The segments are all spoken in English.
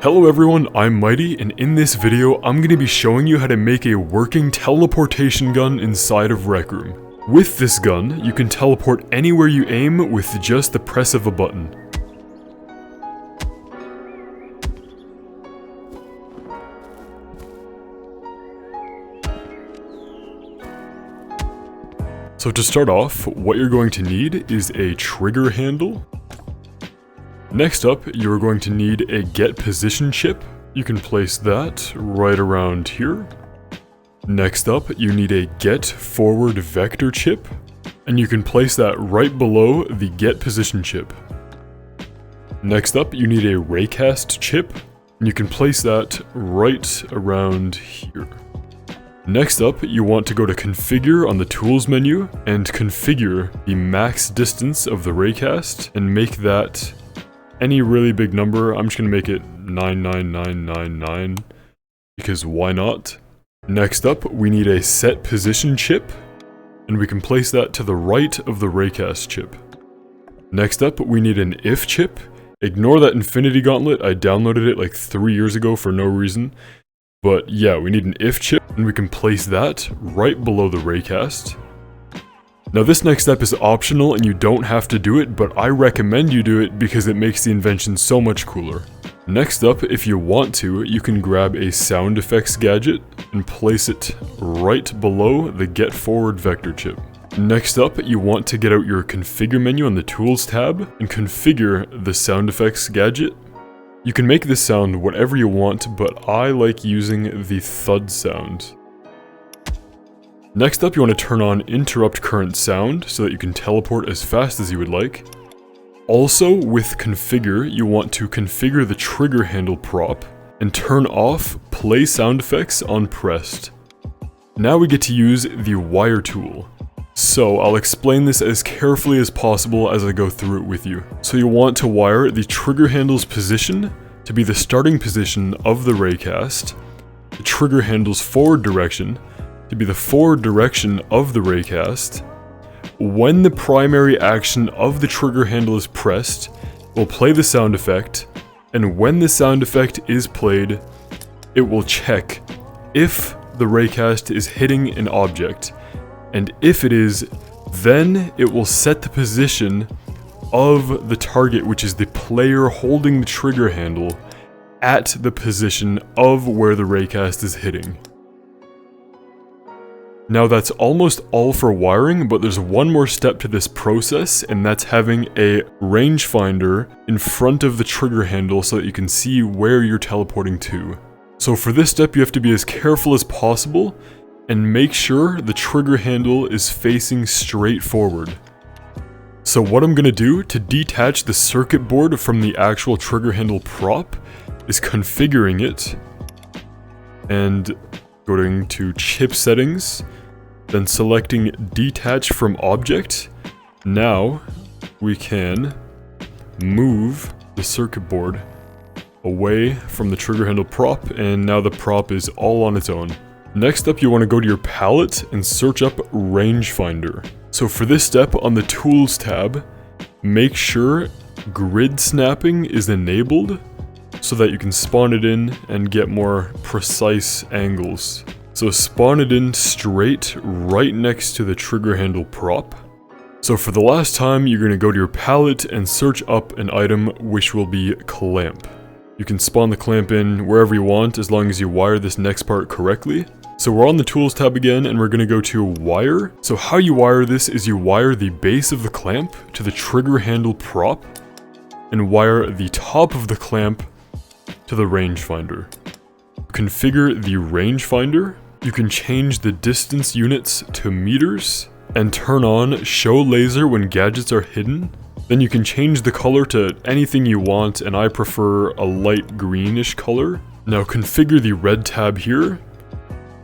Hello everyone, I'm Mighty, and in this video, I'm going to be showing you how to make a working teleportation gun inside of Rec Room. With this gun, you can teleport anywhere you aim with just the press of a button. So to start off, what you're going to need is a trigger handle. Next up, you're going to need a get position chip. You can place that right around here. Next up, you need a get forward vector chip, and you can place that right below the get position chip. Next up, you need a raycast chip, and you can place that right around here. Next up, you want to go to Configure on the Tools menu and configure the max distance of the raycast and make that any really big number. I'm just going to make it 99999 because why not? Next up, we need a set position chip, and we can place that to the right of the raycast chip. Next up, we need an if chip. Ignore that infinity gauntlet, I downloaded it like 3 years ago for no reason. But yeah, we need an if chip, and we can place that right below the raycast. Now this next step is optional and you don't have to do it, but I recommend you do it because it makes the invention so much cooler. Next up, if you want to, you can grab a sound effects gadget and place it right below the get forward vector chip. Next up, you want to get out your configure menu on the tools tab and configure the sound effects gadget. You can make this sound whatever you want, but I like using the thud sound. Next up, you want to turn on interrupt current sound so that you can teleport as fast as you would like. Also, with configure, you want to configure the trigger handle prop and turn off play sound effects on pressed. Now we get to use the wire tool. So I'll explain this as carefully as possible as I go through it with you. So you want to wire the trigger handle's position to be the starting position of the raycast, the trigger handle's forward direction to be the forward direction of the raycast. When the primary action of the trigger handle is pressed, we'll play the sound effect, and when the sound effect is played, it will check if the raycast is hitting an object. And if it is, then it will set the position of the target, which is the player holding the trigger handle, at the position of where the raycast is hitting. Now that's almost all for wiring, but there's one more step to this process, and that's having a rangefinder in front of the trigger handle so that you can see where you're teleporting to. So for this step, you have to be as careful as possible and make sure the trigger handle is facing straight forward. So what I'm going to do to detach the circuit board from the actual trigger handle prop is configuring it and going to chip settings, then selecting detach from object. Now we can move the circuit board away from the trigger handle prop, and now the prop is all on its own. Next up, you want to go to your palette and search up rangefinder. So for this step, on the tools tab, make sure grid snapping is enabled so that you can spawn it in and get more precise angles. So spawn it in straight right next to the trigger handle prop. So for the last time, you're going to go to your palette and search up an item which will be clamp. You can spawn the clamp in wherever you want as long as you wire this next part correctly. So we're on the tools tab again, and we're going to go to wire. So how you wire this is you wire the base of the clamp to the trigger handle prop and wire the top of the clamp to the rangefinder. Configure the rangefinder. You can change the distance units to meters and turn on show laser when gadgets are hidden. Then you can change the color to anything you want, and I prefer a light greenish color. Now configure the red tab here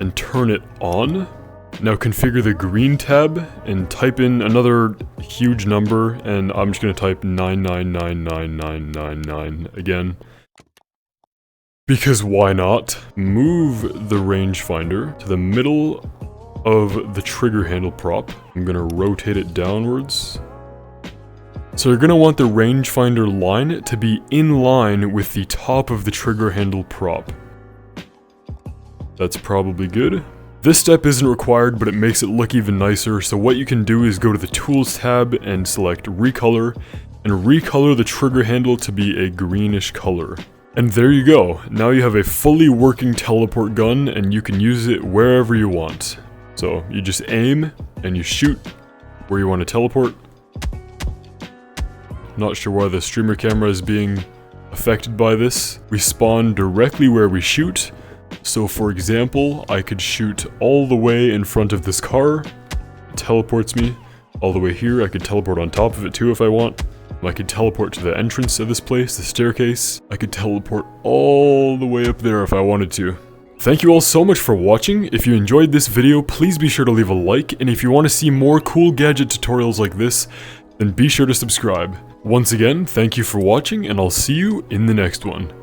and turn it on. Now configure the green tab and type in another huge number, and I'm just going to type 9999999 again. Because why not? Move the rangefinder to the middle of the trigger handle prop. I'm going to rotate it downwards. So you're going to want the rangefinder line to be in line with the top of the trigger handle prop. That's probably good. This step isn't required, but it makes it look even nicer, so what you can do is go to the Tools tab and select Recolor, and recolor the trigger handle to be a greenish color. And there you go, now you have a fully working teleport gun, and you can use it wherever you want. So you just aim, and you shoot where you want to teleport. Not sure why the streamer camera is being affected by this. We spawn directly where we shoot. So for example, I could shoot all the way in front of this car. It teleports me all the way here. I could teleport on top of it too if I want. I could teleport to the entrance of this place, the staircase. I could teleport all the way up there if I wanted to. Thank you all so much for watching. If you enjoyed this video, please be sure to leave a like. And if you want to see more cool gadget tutorials like this, then be sure to subscribe. Once again, thank you for watching, and I'll see you in the next one.